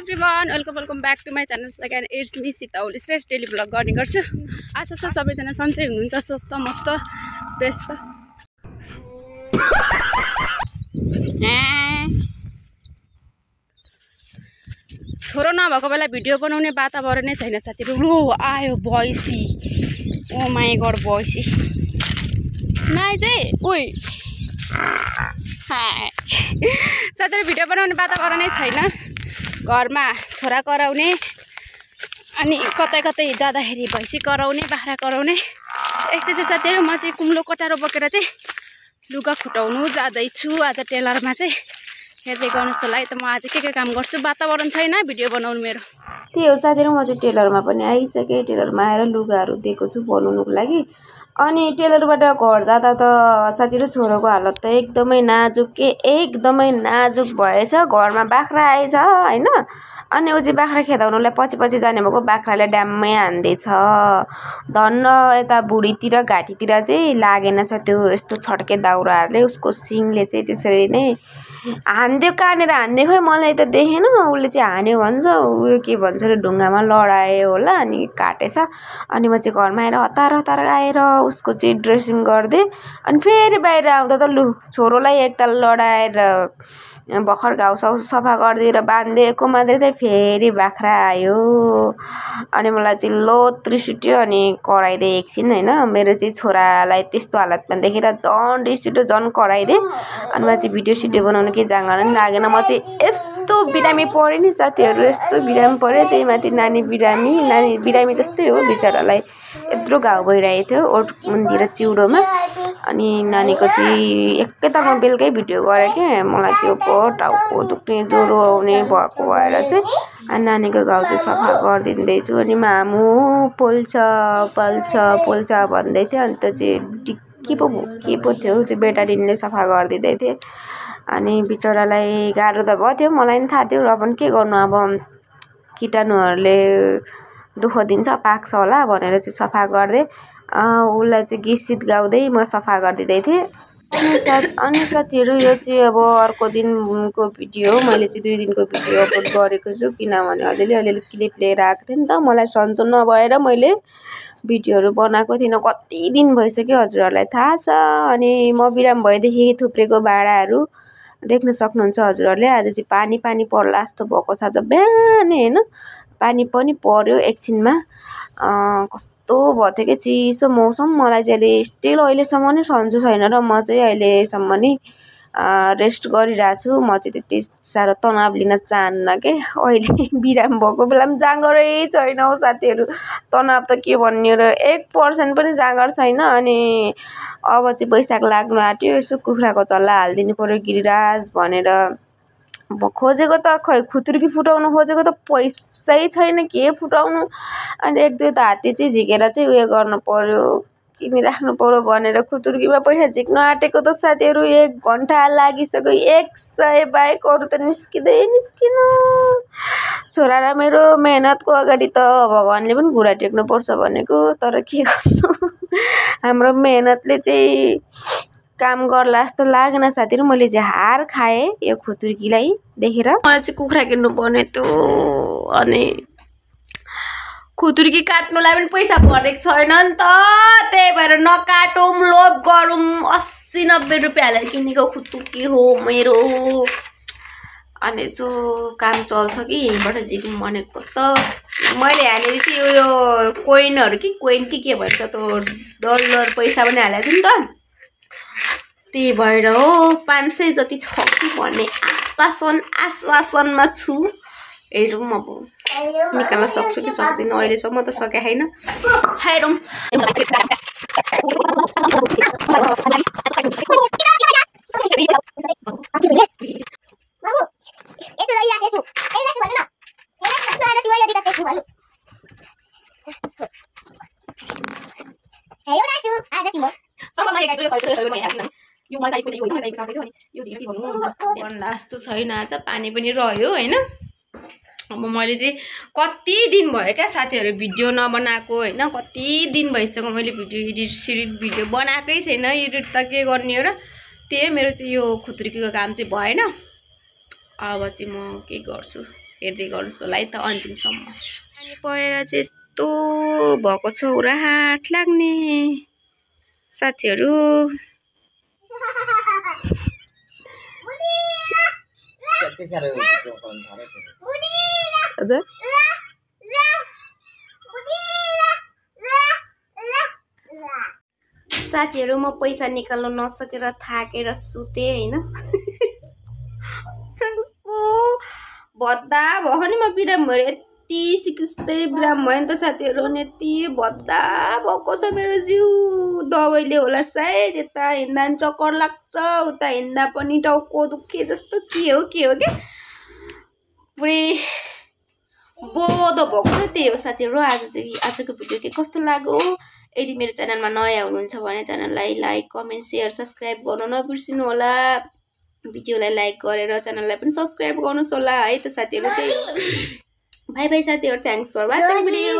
Everyone welcome back to my channel again it's me Sitaul Shrestha daily vlog गर्ने गर्छु। आशा छ सबैजना सन्चै हुनुहुन्छ, स्वस्थ मस्त व्यस्त। छोरो नभएको बेला भिडियो बनाउने वातावरणै छैन साथीहरु। लो आयो भैँसी, ओ माई गड भैँसी नाइ चाहिँ ओइ साथीहरु भिडियो बनाउने वातावरणै छैन। घरमा छोरा कराउने अनि कतै कतै जाँदाखेरि भैँसी कराउने बाख्रा कराउने यस्तै चाहिँ साथीहरु। म चाहिँ कुम्लो कटारो बोकेर चाहिँ लुगा फुटाउनु जाँदैछु। आज टेलरमा चाहिँ हेर्दै गर्नुहोस् होला है त। म आज के काम गर्छु, वातावरण छैन भिडियो बनाउनु मेरो। त्यही हो साथीहरु, म चाहिँ टेलरमा पनि आइसकेँ। टेलरमा आएर लुगाहरू दिएको छु बनाउनुको लागि। अनि टेलरबाट घर जाँदा त साथीहरु छोरोको हालत त एकदमै नाजुक भएछ। घरमा बाख्रा आएछ हैन, अनि उ चाहिँ बाख्रा खेदाउनुलाई पछि जाने भएको बाख्राले ड्याम्मै हान्दैछ। धन्न यता भुँडीतिर घाँटीतिर चाहिँ लागेन छ त्यो यस्तो छड्के दाउराहरूले। उसको सिङले चाहिँ त्यसरी नै हान्दियो, कहाँनिर हान्दियो खै मलाई त देखेन। उसले चाहिँ हान्यो भन्छ, उयो के भन्छ रे ढुङ्गामा लडायो होला अनि काटेछ। अनि म चाहिँ घरमा आएर हतार आएर उसको चाहिँ ड्रेसिङ गर्दै अनि फेरि बाहिर आउँदा त लु छोरोलाई एकताल लडाएर भर्खर घाउ सफा गरिदिएर बाँधिदिएको मात्रै त फेरि बाख्रा आयो। अनि मलाई चाहिँ लोत रिस उठ्यो अनि कराइदिएँ एकछिन हैन। मेरो चाहिँ छोरालाई त्यस्तो हालतमा देखेर झन् रिस उठ्यो, झन् कराइदिएँ। अनि मलाई चाहिँ भिडियो सिडियो बनाउनु केही जाँगर नि लागेन। म चाहिँ यस्तो बिरामी परेँ नि साथीहरु, यस्तो बिरामी परेँ। त्यही माथि नानी बिरामी जस्तै हो बिचरालाई, यत्रो घाउ भइरहेको थियो ओठ मुनितिर चिउरोमा। अनि नानीको चाहिँ एकैतालमा बेलुकै भिडियो गरेँ के मलाई चाहिँ टाउको दुख्ने ज्वरो आउने भएको भएर चाहिँ अनि नानीको घाउ चाहिँ सफा गरिदिँदैछु। अनि मामु पोल्छ भन्दै थियो। अन्त चाहिँ के पो थियो त्यो बेटारिनले सफा गरिदिँदै थिएँ। अनि बिचरालाई गाह्रो त भयो थियो, मलाई पनि थाहा थियो। र पनि के गर्नु, अब कीटाणुहरूले दुःख दिन्छ, पाक्छ होला भनेर चाहिँ सफा गरिदिएँ। उसलाई चाहिँ गीत सित गाउँदै म सफा गरिदिँदै थिएँ। अनि साथीहरु यो चाहिँ अब अर्को दिनको भिडियो हो। मैले चाहिँ 2 दिनको भिडियो अपलोड गरेको छु, किनभने अलिअलि क्लिप लिएर आएको थिएँ नि त। मलाई सन्चो नभएर मैले भिडियोहरू बनाएको थिइनँ। कति दिन भइसक्यो हजुरहरूलाई थाहा छ। अनि म बिराम भएदेखि थुप्रेको भाँडाहरू देख्न सक्नुहुन्छ हजुरहरूले। आज चाहिँ पानी पर्ला जस्तो भएको छ। आज बिहानै हैन पानी पनि पर्यो एकछिनमा। कस्तो भयो थियो कि चिसो मौसम। मलाई चाहिँ अहिले स्टिल अहिलेसम्म नै सन्चो छैन र म चाहिँ अहिलेसम्म नि रेस्ट गरिरहेको छु। म चाहिँ त्यति साह्रो तनाव लिन चाहन्न के। अहिले बिराम भएको बेला पनि जाँगरै छैन हौ साथीहरु। तनाव त के भन्ने र 1% पनि जाँगर छैन। अनि अब चाहिँ बैशाख लाग्नु आँट्यो, यसो कुखुराको झल्ला हालिदिनु पर्यो गिरिराज भनेर खोजेको त खै खुतुर्की फुटाउनु खोजेको त पैसै छैन के फुटाउनु। अनि 1-2 त हात्ती चाहिँ झिकेर चाहिँ उयो गर्नु पर्यो, किनिराख्नु पर्यो भनेर खुतुर्कीमा पैसा झिक्न आँटेको त साथीहरु 1 घन्टा लागिसक्यो। 100 बाइक अरू त निस्किन। छोरा र मेरो मेहनतको अगाडि त भगवानले पनि घुँडा टेक्नु पर्छ भनेको। तर के गर्नु, हाम्रो मेहनतले चाहिँ काम गर्ला जस्तो लागेन साथीहरु। मैले चाहिँ हार खाएँ यो खुतुर्कीलाई देखेर। मलाई चाहिँ कुखुरा किन्नु पर्ने थियो अनि खुतुर्की काट्नुलाई पनि पैसा परेको छैन नि त। त्यही भएर नकाटौँ, लोभ गरौँ। 80-90 रुपियाँ हालेर किनेको खुतुर्की हो मेरो। अनि यसो काम चल्छ कि यहीँबाट झिकौँ भनेको त। मैले हालेर चाहिँ यो कोइनहरू कि के भन्छ त्यो डलर पैसा पनि हालेको छु नि त। त्यही भएर हो 500 जति छ कि भन्ने आश्वासनमा छु। हेरौँ अब निकाल्न सक्छु कि सक्दिनँ। अहिलेसम्म त सके छैन, हेरौँ। जस्तो छैन, आज पानी पनि रह्यो हैन। अब मैले चाहिँ कति दिन भयो क्या साथीहरु भिडियो नबनाएको हैन। कति दिन भइसक्यो मैले भिडियो बनाएकै छैन। एडिट त के गर्ने हो र। त्यही मेरो चाहिँ यो खुतुर्कीको काम चाहिँ भएन। अब चाहिँ म के गर्छु, हेर्दै गर्नुहोस् होला है त अन्तिमसम्म। अनि पढेर चाहिँ यस्तो भएको छ राहट लाग्ने साथीहरू। हजुर साथीहरू म पैसा निकाल्न नसकेर थाकेर सुते हैन। भद्दा भयो नि म बिराम भएर यति सिकिस्तै बिराम भयो नि त साथीहरू। अनि यति भद्दा भएको छ मेरो जिउ। दबाईले होला सायद यता हिँड्दा पनि चक्कर लाग्छ उता हिँड्दा पनि टाउको दुखे जस्तो के हो के पुरै बोधो भएको छ। त्यही हो साथीहरू आजको भिडियो के कस्तो लाग्यो। यदि मेरो च्यानलमा नयाँ हुनुहुन्छ भने च्यानललाई लाइक कमेन्ट सेयर सब्सक्राइब गर्न नबिर्सिनु होला। भिडियोलाई लाइक गरेर च्यानललाई पनि सब्सक्राइब गर्नुहोस् होला है त साथीहरू। बाई बाई साथीहरू, थ्याङ्क्स फर वाचिङ भिडियो।